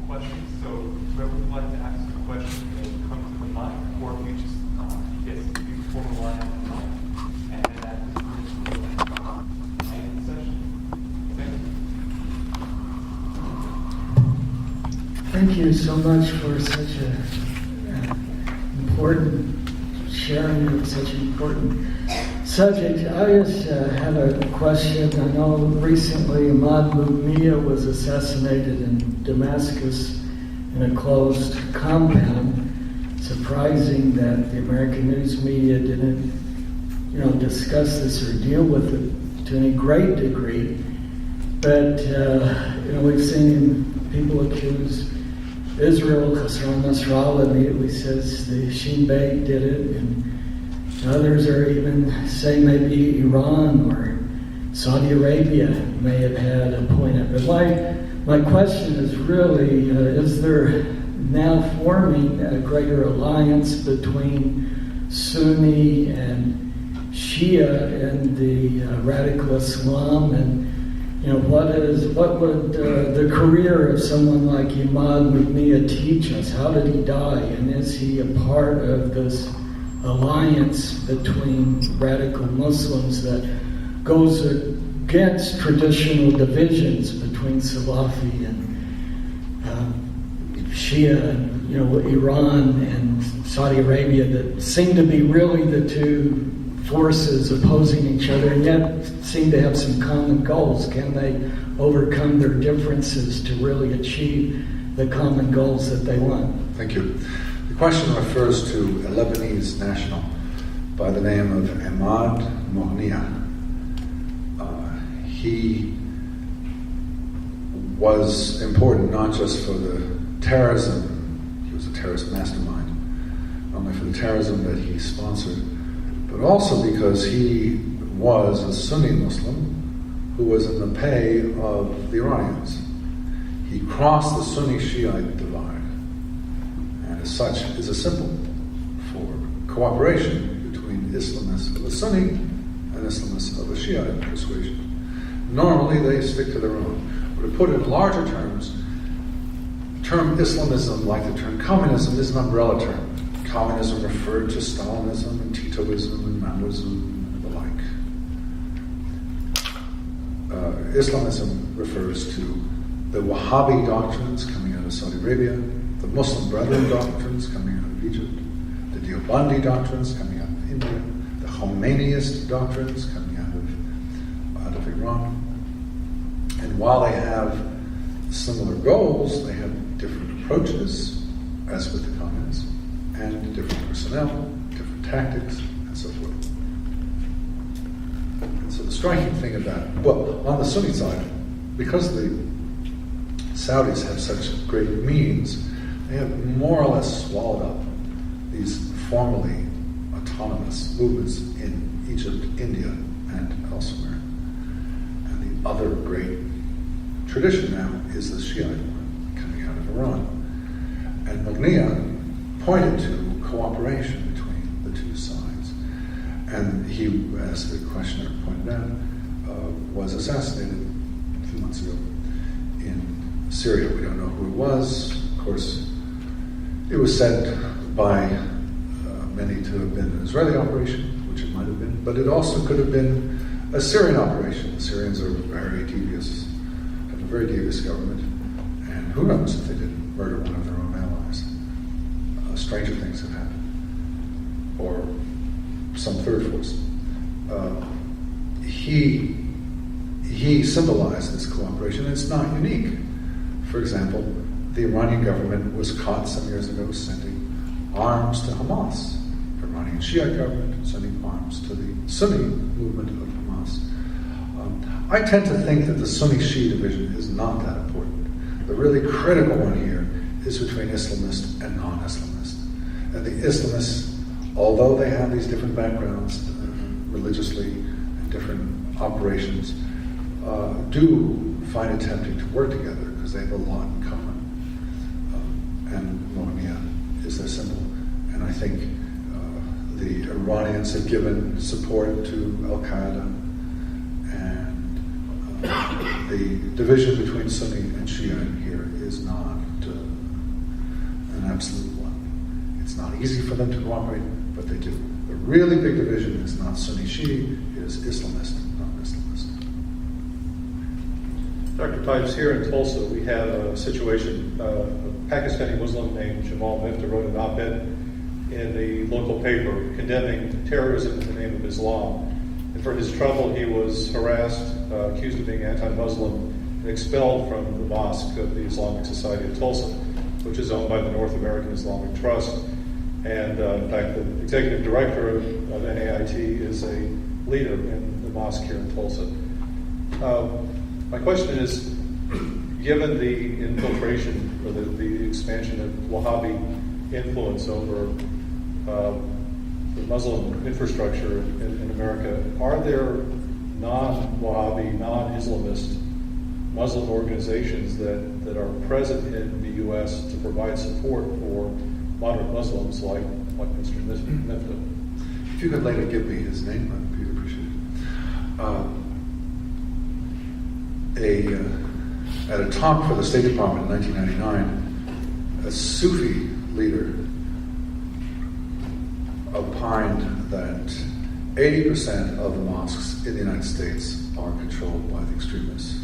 questions. So whoever would like to ask a question, come to the mic, or if you just yes, you form a line on the mic, and then that is the end of the session. Thank you. Thank you so much for such a important sharing of such an important subject. I just have a question. I know recently Ahmad Mugniya was assassinated in Damascus in a closed compound. Surprising that the American news media didn't, discuss this or deal with it to any great degree. But we've seen people accuse Israel. Hassan Nasrallah immediately says the Shin Bet did it, and others are even say maybe Iran or Saudi Arabia may have had a point at it. But my question is really, is there now forming a greater alliance between Sunni and Shia and the radical Islam, and what would the career of someone like Ahmad Mugniya teach us? How did he die, and is he a part of this alliance between radical Muslims that goes against traditional divisions between Salafi and Shia and Iran and Saudi Arabia that seem to be really the two forces opposing each other, and yet seem to have some common goals? Can they overcome their differences to really achieve the common goals that they want? Thank you. The question refers to a Lebanese national by the name of Ahmad Mugniya. He was important not just for the terrorism, he was a terrorist mastermind, not only for the terrorism that he sponsored, but also because he was a Sunni Muslim who was in the pay of the Iranians. He crossed the Sunni-Shiite divide, and as such is a symbol for cooperation between Islamists of a Sunni and Islamists of a Shiite persuasion. Normally they stick to their own. But to put it in larger terms, the term Islamism, like the term communism, is an umbrella term. Communism referred to Stalinism and Titoism and Maoism and the like. Islamism refers to the Wahhabi doctrines coming out of Saudi Arabia, the Muslim Brethren doctrines coming out of Egypt, the Deobandi doctrines coming out of India, the Khomeiniist doctrines coming out of Iran. And while they have similar goals, they have different approaches, as with the communists, and different personnel, different tactics, and so forth. And so the striking thing about, on the Sunni side, because the Saudis have such great means, they have more or less swallowed up these formally autonomous movements in Egypt, India, and elsewhere. And the other great tradition now is the Shiite one coming out of Iran. And Mugniya pointed to cooperation between the two sides. And he, as the questioner pointed out, was assassinated a few months ago in Syria. We don't know who it was. Of course, it was said by many to have been an Israeli operation, which it might have been, but it also could have been a Syrian operation. The Syrians are very devious, have a very devious government, and who knows if they didn't murder one of their own allies. Stranger things have happened, or some third force. He symbolized this cooperation, and it's not unique. For example, the Iranian government was caught some years ago sending arms to Hamas. The Iranian Shiite government sending arms to the Sunni movement of Hamas. I tend to think that the Sunni-Shia division is not that important. The really critical one here is between Islamist and non-Islamist. And the Islamists, although they have these different backgrounds religiously and different operations, do find it tempting to work together because they have a lot in common. And Mugniya is their symbol. And I think the Iranians have given support to Al-Qaeda, and the division between Sunni and Shia here is not an absolute one. It's not easy for them to cooperate, but they do. The really big division is not Sunni-Shi'i, it is Islamist, non-Islamist. Dr. Pipes, here in Tulsa, we have a situation. A Pakistani Muslim named Jamal Mifta wrote an op-ed in the local paper condemning terrorism in the name of Islam. And for his trouble, he was harassed, accused of being anti-Muslim, and expelled from the mosque of the Islamic Society of Tulsa, which is owned by the North American Islamic Trust. And in fact, the executive director of NAIT is a leader in the mosque here in Tulsa. My question is, given the infiltration or the expansion of Wahhabi influence over the Muslim infrastructure in America, are there non-Wahhabi, non-Islamist Muslim organizations that are present in the U.S. to provide support for moderate Muslims like Mr. Mifta? If you could later give me his name, I'd be appreciated. At a talk for the State Department in 1999, a Sufi leader opined that 80% of the mosques in the United States are controlled by the extremists.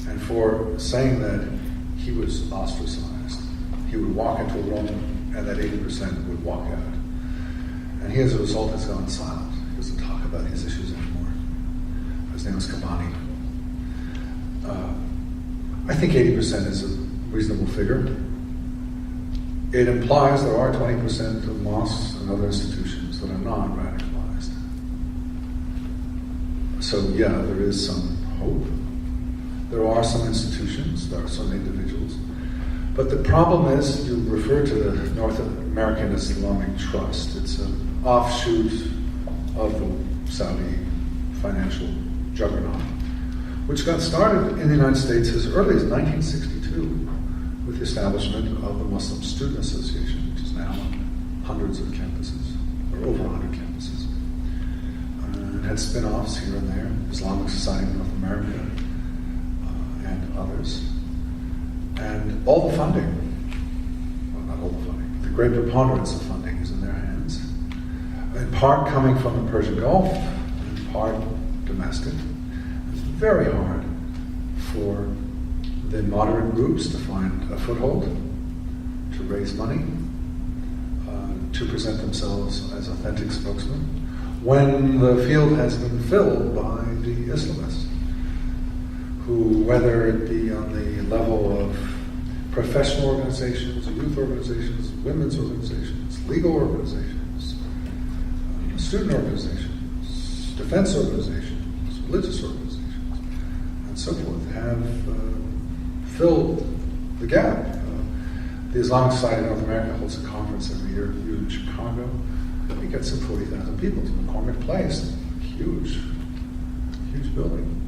And for saying that, he was ostracized. He would walk into a room and that 80% would walk out. And he, as a result, has gone silent. He doesn't talk about his issues anymore. His name is Kabani. I think 80% is a reasonable figure. It implies there are 20% of mosques and other institutions that are not radicalized. So yeah, there is some hope. There are some institutions, there are some individuals. But the problem is, you refer to the North American Islamic Trust. It's an offshoot of the Saudi financial juggernaut, which got started in the United States as early as 1962 with the establishment of the Muslim Student Association, which is now on hundreds of campuses, or over 100 campuses. It had spin-offs here and there, Islamic Society of North America, and others. And all the funding, well, not all the funding, the great preponderance of funding is in their hands, in part coming from the Persian Gulf, in part domestic. It's very hard for the moderate groups to find a foothold, to raise money, to present themselves as authentic spokesmen, when the field has been filled by the Islamists, who, whether it be on the level of professional organizations, youth organizations, women's organizations, legal organizations, student organizations, defense organizations, religious organizations, and so forth, have filled the gap. The Islamic Society of North America holds a conference every year in Chicago. It gets some 40,000 people to McCormick Place. Huge building.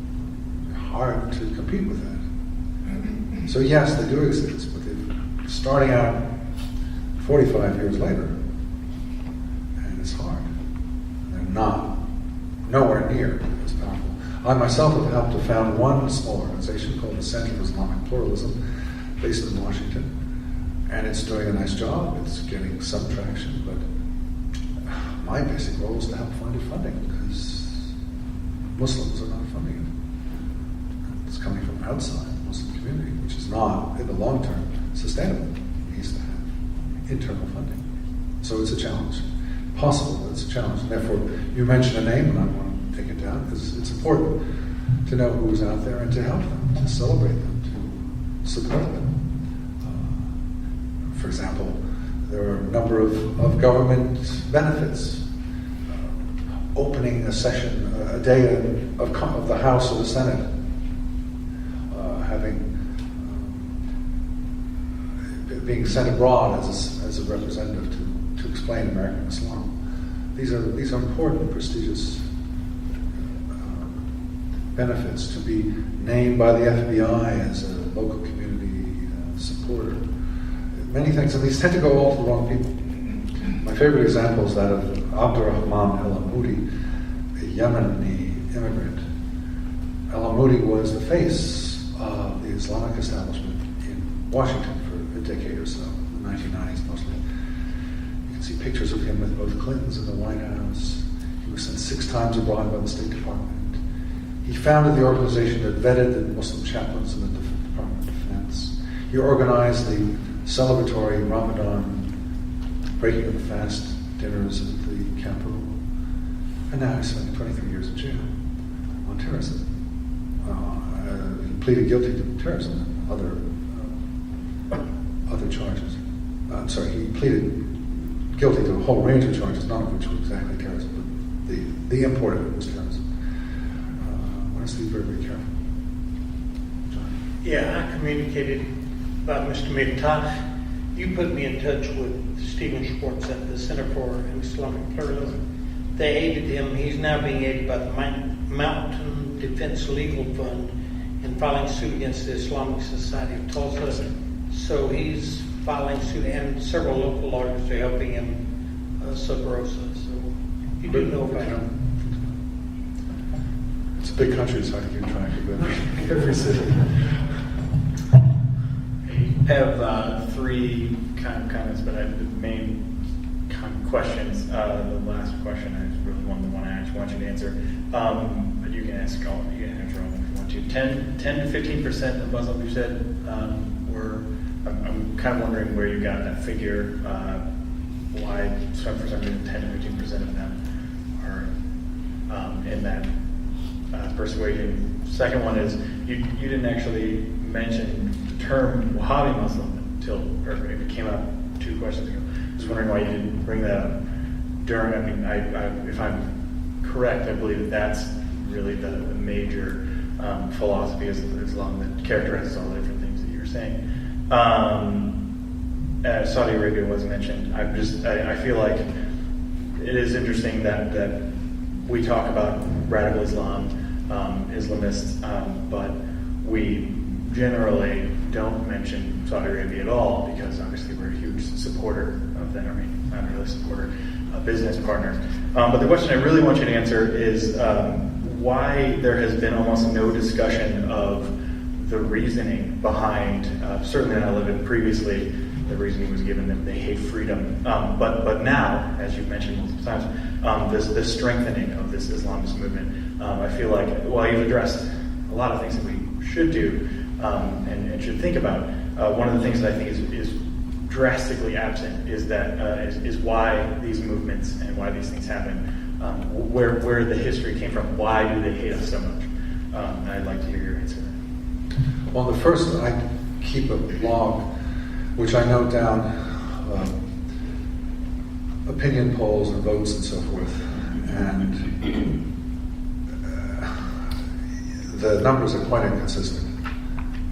Hard to compete with that. So yes, they do exist, but they're starting out 45 years later, and it's hard. They're nowhere near as powerful. I myself have helped to found one small organization called the Center for Islamic Pluralism, based in Washington, and it's doing a nice job. It's getting some traction, but my basic role is to help find it funding, because Muslims are not funding it. It's coming from outside the Muslim community, which is not, in the long term, sustainable. It needs to have internal funding. So it's a challenge. Possible, but it's a challenge. And therefore, you mentioned a name, and I want to take it down, because it's important to know who's out there and to help them, to celebrate them, to support them. For example, there are a number of government benefits. Opening a session, a day of the House or the Senate, being sent abroad as a representative to explain American Islam. These are important, prestigious benefits. To be named by the FBI as a local community supporter. Many things, and these tend to go all to the wrong people. My favorite example is that of Abdurrahman El Amoudi, a Yemeni immigrant. al-Moody was the face of the Islamic establishment in Washington for a decade or so, the 1990s mostly. You can see pictures of him with both Clintons in the White House. He was sent 6 times abroad by the State Department. He founded the organization that vetted the Muslim chaplains in the Department of Defense. He organized the celebratory Ramadan breaking of the fast dinners at the Capitol. And now he's spent 23 years in jail on terrorism. He pleaded guilty to terrorism and other charges. I'm sorry, he pleaded guilty to a whole range of charges, none of which were exactly terrorism, but the import of it was terrorism. I want to be very, very careful. John? Yeah, I communicated about Mr. Miftah. You put me in touch with Stephen Schwartz at the Center for Islamic Pluralism. They aided him. He's now being aided by the Mountain Defense Legal Fund in filing suit against the Islamic Society of Tulsa. So he's filing suit, and several local lawyers are helping him sub rosa. So you do know about him. It's a big country, it's hard to keep track of every city. I have 3 kind of comments, but I have the main questions. The last question I really want you to answer. But you can answer all if you want to. 10 to 15% of Muslims, you said, were. I'm kind of wondering where you got that figure. Why, for some reason, 10 to 15% of them are in that persuasion. Second one is you didn't actually mention the term Wahhabi Muslim or it came up 2 questions ago. I was wondering why you didn't bring that up during. I mean, if I'm correct, I believe that's really the major philosophy of Islam that characterizes all the different things that you're saying. Saudi Arabia was mentioned. I feel like it is interesting that we talk about radical Islam, Islamists, but we generally don't mention Saudi Arabia at all because obviously we're a huge supporter of them. I mean, not really a supporter, a business partner. But the question I really want you to answer is why there has been almost no discussion of the reasoning behind, certainly I lived in previously, the reasoning was given that they hate freedom. But now, as you've mentioned multiple times, this strengthening of this Islamist movement, I feel like, while you've addressed a lot of things that we should do and should think about, one of the things that I think is drastically absent is that is why these movements and why these things happen, where the history came from. Why do they hate us so much? I'd like to hear your answer. Well, the first, I keep a blog, which I note down opinion polls and votes and so forth. And the numbers are quite inconsistent.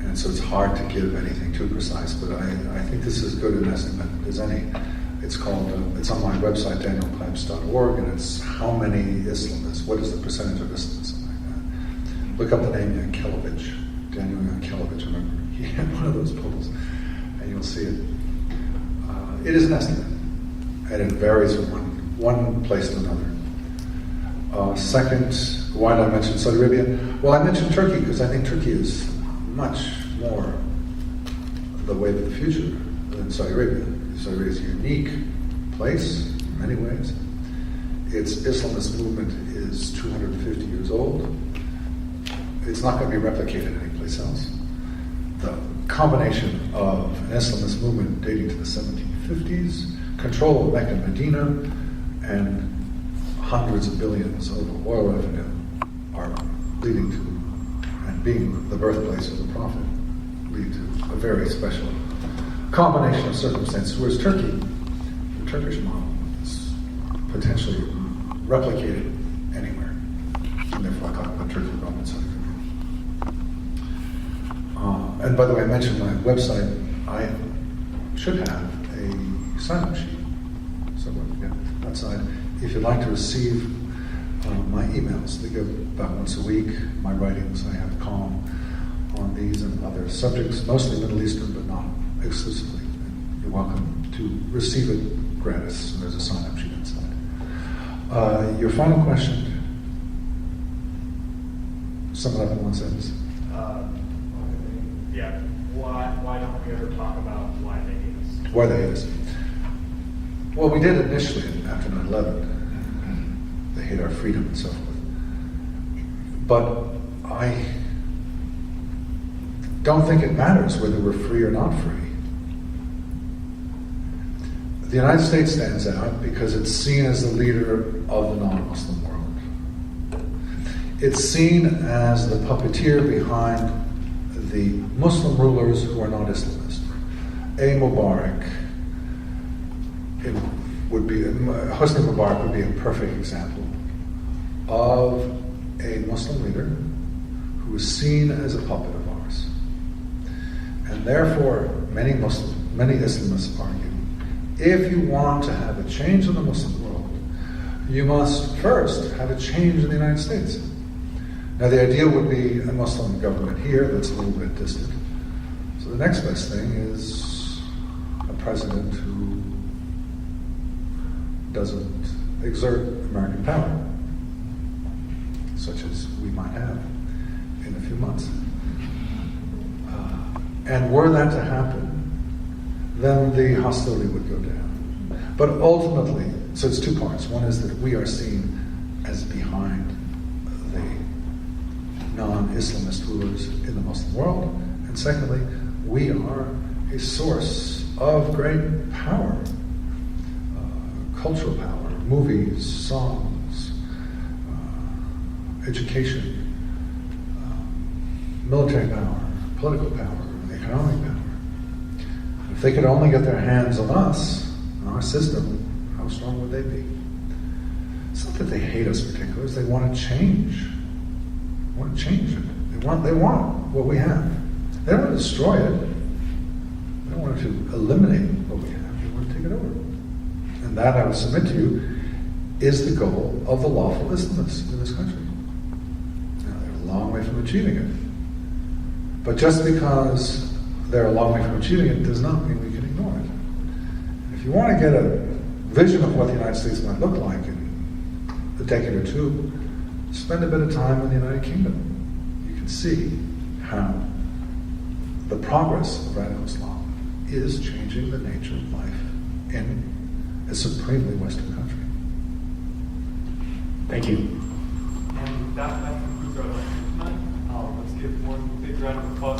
And so it's hard to give anything too precise, but I think this is as good an estimate as any. It's called, it's on my website, danielpipes.org, and it's how many Islamists, what is the percentage of Islamists, something like that. Look up the name Yankelovich. Daniel Yankelovich, I remember he had one of those polls, and you'll see it. It is an estimate, and it varies from one place to another. Second, why did I mention Saudi Arabia? Well, I mentioned Turkey because I think Turkey is much more the way of the future than Saudi Arabia. Saudi Arabia is a unique place in many ways. Its Islamist movement is 250 years old. It's not going to be replicated anyplace else. The combination of an Islamist movement dating to the 1750s, control of Mecca and Medina, and hundreds of billions of oil revenue are leading to, and being the birthplace of the Prophet, lead to a very special combination of circumstances. Whereas Turkey, the Turkish model, is potentially replicated anywhere. And therefore I talk about Turkey, Rome, and Saudi Arabia. And by the way, I mentioned my website. I should have a sign-up sheet somewhere outside. If you'd like to receive my emails, they go about once a week. My writings, I have a column on these and other subjects, mostly Middle Eastern, but not exclusively. And you're welcome to receive it gratis, and there's a sign-up sheet inside. Your final question. Sum it up in one sentence. Yeah, why don't we ever talk about why they hate us? Why they hate us. Well, we did initially after 9/11. They hate our freedom and so forth. But I don't think it matters whether we're free or not free. The United States stands out because it's seen as the leader of the non-Muslim world. It's seen as the puppeteer behind the Muslim rulers who are not Islamist. Mubarak, Hosni Mubarak would be a perfect example of a Muslim leader who is seen as a puppet of ours. And therefore, many Islamists argue, if you want to have a change in the Muslim world, you must first have a change in the United States. Now, the ideal would be a Muslim government here that's a little bit distant. So the next best thing is a president who doesn't exert American power, such as we might have in a few months. And were that to happen, then the hostility would go down. But ultimately, so it's two parts. One is that we are seen as behind the non-Islamist rulers in the Muslim world. And secondly, we are a source of great power, cultural power, movies, songs, education, military power, political power, economic power. If they could only get their hands on us, on our system, how strong would they be? It's not that they hate us particularly, it's they want to change. They want to change it. They want what we have. They don't want to destroy it. They don't want to eliminate what we have. They want to take it over. And that, I would submit to you, is the goal of the lawful Islamists in this country. Now, they're a long way from achieving it. But just because they're a long way from achieving it does not mean we can ignore it. If you want to get a vision of what the United States might look like in a decade or two, spend a bit of time in the United Kingdom. You can see how the progress of radical Islam is changing the nature of life in a supremely Western country. Thank you. And that concludes our lecture tonight. Let's give one big round of applause